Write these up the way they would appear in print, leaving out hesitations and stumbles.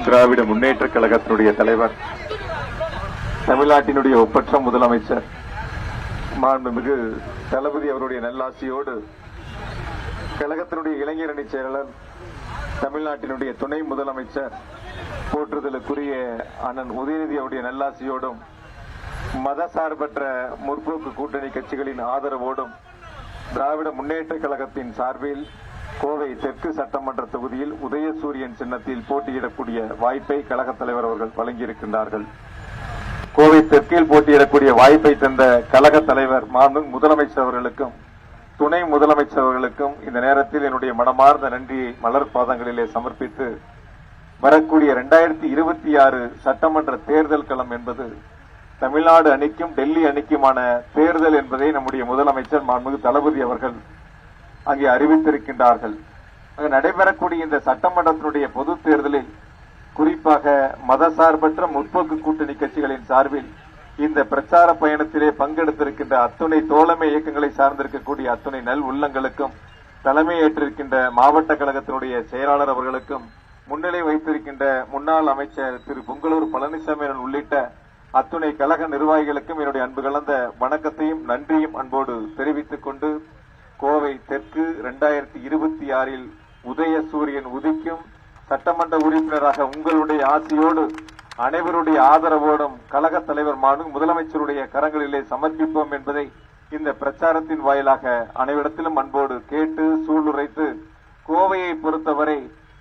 திராவிட முன்னேற்ற கழகத்தினுடைய தலைவர், தமிழ்நாட்டினுடைய ஒப்பற்ற முதலமைச்சர் மாண்புமிகு தளபதி அவருடைய நல்லாசியோடு கழகத்தினுடைய இளைஞரணி செயலாளர், தமிழ்நாட்டினுடைய துணை முதலமைச்சர் போற்றுதலுக்குரிய அண்ணன் உதயநிதி அவருடைய நல்லாசியோடும் மதசார்பற்ற முற்போக்கு கூட்டணி கட்சிகளின் ஆதரவோடும் திராவிட முன்னேற்ற கழகத்தின் சார்பில் கோவை தெற்கு சட்டமன்ற தொகுதியில் உதயசூரியன் சின்னத்தில் போட்டியிடக்கூடிய வாய்ப்பை கழக தலைவர் அவர்கள் வழங்கியிருக்கின்றார்கள். கோவை தெற்கில் போட்டியிடக்கூடிய வாய்ப்பை தந்த கழக தலைவர் மாண்புமிகு முதலமைச்சர் அவர்களுக்கும் துணை முதலமைச்சர் அவர்களுக்கும் இந்த நேரத்தில் என்னுடைய மனமார்ந்த நன்றியை மலர் பாதங்களிலே சமர்ப்பித்து, வரக்கூடிய 2026 சட்டமன்ற தேர்தல் களம் என்பது தமிழ்நாடு அணிக்கும் டெல்லி அணிக்குமான தேர்தல் என்பதை நம்முடைய முதலமைச்சர் மாண்புமிகு தளபதி அவர்கள் அங்கே அறிவித்திருக்கின்றார்கள். அங்கு நடைபெறக்கூடிய இந்த சட்டமன்றத்தினுடைய பொது தேர்தலில் குறிப்பாக மதசார்பற்ற முற்போக்கு கூட்டணி கட்சிகளின் சார்பில் இந்த பிரச்சார பயணத்திலே பங்கெடுத்திருக்கின்ற அத்துணை தோழமை இயக்கங்களை சார்ந்திருக்கக்கூடிய அத்துணை நல் உள்ளங்களுக்கும், தலைமை ஏற்றிருக்கின்ற மாவட்ட கழகத்தினுடைய செயலாளர் அவர்களுக்கும், முன்னிலை வைத்திருக்கின்ற முன்னாள் அமைச்சர் திரு பொங்கலூர் பழனிசாமி உள்ளிட்ட அத்துணை கழக நிர்வாகிகளுக்கும் என்னுடைய அன்பு கலந்த வணக்கத்தையும் நன்றியும் அன்போடு தெரிவித்துக் கொண்டு, கோவை தெற்கு 2026 உதயசூரியன் உதிக்கும் சட்டமன்ற உறுப்பினராக உங்களுடைய ஆசையோடு அனைவருடைய ஆதரவோடும் கழக தலைவர் மாண்புமிகு முதலமைச்சருடைய கரங்களிலே சமர்ப்பிப்போம் என்பதை இந்த பிரச்சாரத்தின் வாயிலாக அனைவரிடத்திலும் அன்போடு கேட்டு சூளுரைத்து, கோவையை பொறுத்தவரை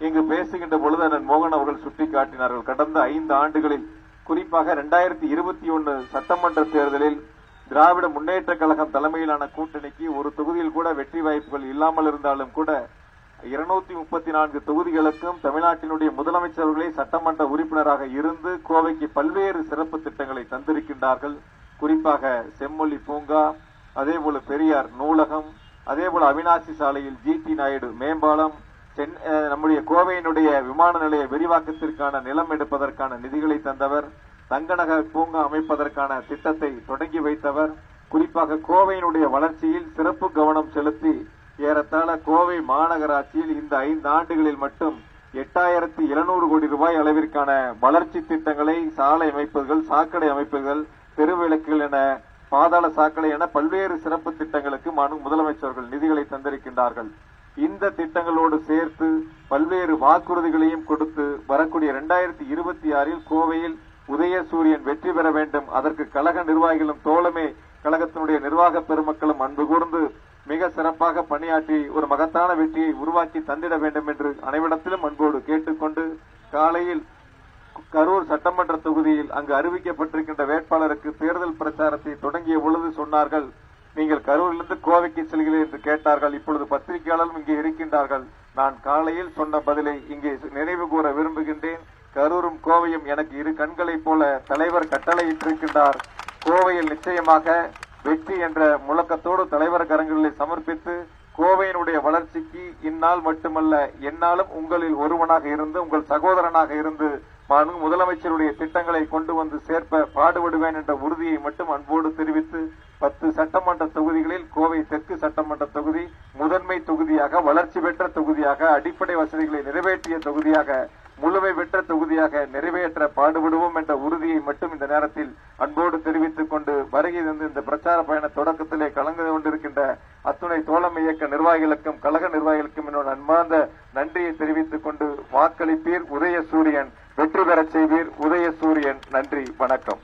இங்கு பேசுகின்ற பொழுது அண்ணன் மோகன் அவர்கள் சுட்டிக்காட்டினார்கள். கடந்த 5 ஆண்டுகளில் குறிப்பாக 2021 சட்டமன்ற தேர்தலில் திராவிட முன்னேற்ற கழகம் தலைமையிலான கூட்டணிக்கு ஒரு தொகுதியில் கூட வெற்றி வாய்ப்புகள் இல்லாமல் இருந்தாலும் கூட 234 தொகுதிகளுக்கும் தமிழ்நாட்டினுடைய முதலமைச்சர்களே சட்டமன்ற உறுப்பினராக இருந்து கோவைக்கு பல்வேறு சிறப்பு திட்டங்களை தந்திருக்கின்றார்கள். குறிப்பாக செம்மொழி பூங்கா, அதேபோல பெரியார் நூலகம், அதேபோல அவினாசி சாலையில் ஜிடி நாயுடு மேம்பாலம், நம்முடைய கோவையினுடைய விமான நிலைய விரிவாக்கத்திற்கான நிலம் எடுப்பதற்கான நிதிகளை தந்தவர், தங்கநகர் பூங்கா அமைப்பதற்கான திட்டத்தை தொடங்கி வைத்தவர். குறிப்பாக கோவையினுடைய வளர்ச்சியில் சிறப்பு கவனம் செலுத்தி ஏறத்தாழ கோவை மாநகராட்சியில் இந்த 5 ஆண்டுகளில் மட்டும் 8700 கோடி ரூபாய் அளவிற்கான வளர்ச்சி திட்டங்களை, சாலை அமைப்புகள், சாக்கடை அமைப்புகள், தெருவிளக்குகள் என, பாதாள சாக்கடை என பல்வேறு சிறப்பு திட்டங்களுக்கு முதலமைச்சர்கள் நிதிகளை தந்திருக்கின்றார்கள். இந்த திட்டங்களோடு சேர்த்து பல்வேறு வாக்குறுதிகளையும் கொடுத்து வரக்கூடிய 2026 கோவையில் உதயசூரியன் வெற்றி பெற வேண்டும், அதற்கு கழக நிர்வாகிகளும் தோழமை கழகத்தினுடைய நிர்வாக பெருமக்களும் அன்பு கூர்ந்து மிக சிறப்பாக பணியாற்றி ஒரு மகத்தான வெற்றியை உருவாக்கி தந்திட வேண்டும் என்று அனைவரிடத்திலும் அன்போடு கேட்டுக்கொண்டு, காலையில் கரூர் சட்டமன்ற தொகுதியில் அங்கு அறிவிக்கப்பட்டிருக்கின்ற வேட்பாளருக்கு தேர்தல் பிரச்சாரத்தை தொடங்கிய பொழுது சொன்னார்கள், நீங்கள் கரூரிலிருந்து கோவைக்கு செல்கிறீர்கள் என்று கேட்டார்கள். இப்பொழுது பத்திரிகையாளரும் இங்கே இருக்கின்றார்கள். நான் காலையில் சொன்ன பதிலை இங்கே நினைவு கூற விரும்புகின்றேன். கரூரும் கோவையும் எனக்கு இரு கண்களைப் போல தலைவர் கட்டளையிட்டிருக்கின்றார். கோவையில் நிச்சயமாக வெற்றி என்ற முழக்கத்தோடு தலைவர் கரங்களிலே சமர்ப்பித்து, கோவையினுடைய வளர்ச்சிக்கு இந்நாள் மட்டுமல்ல எந்நாளும் உங்களில் ஒருவனாக இருந்து, உங்கள் சகோதரனாக இருந்து முதலமைச்சருடைய திட்டங்களை கொண்டு வந்து சேர்ப்ப பாடுபடுவேன் என்ற உறுதியை மட்டும் அன்போடு தெரிவித்து, 10 சட்டமன்ற தொகுதிகளில் கோவை தெற்கு சட்டமன்ற தொகுதி முதன்மை தொகுதியாக, வளர்ச்சி பெற்ற தொகுதியாக, அடிப்படை வசதிகளை நிறைவேற்றிய தொகுதியாக, முழுமை பெற்ற தொகுதியாக நிறைவேற்ற பாடுபடுவோம் என்ற உறுதியை மட்டும் இந்த நேரத்தில் அன்போடு தெரிவித்துக் கொண்டு, வருகை தந்து இந்த பிரச்சார பயண தொடக்கத்திலே கலந்து கொண்டிருக்கின்ற அத்துணை தோழமை இயக்க நிர்வாகிகளுக்கும் கழக நிர்வாகிகளுக்கும் என்னோட அன்பார்ந்த நன்றியை தெரிவித்துக் கொண்டு, வாக்களிப்பீர் உதயசூரியன், வெற்றி பெறச் செய்வீர் உதயசூரியன். நன்றி, வணக்கம்.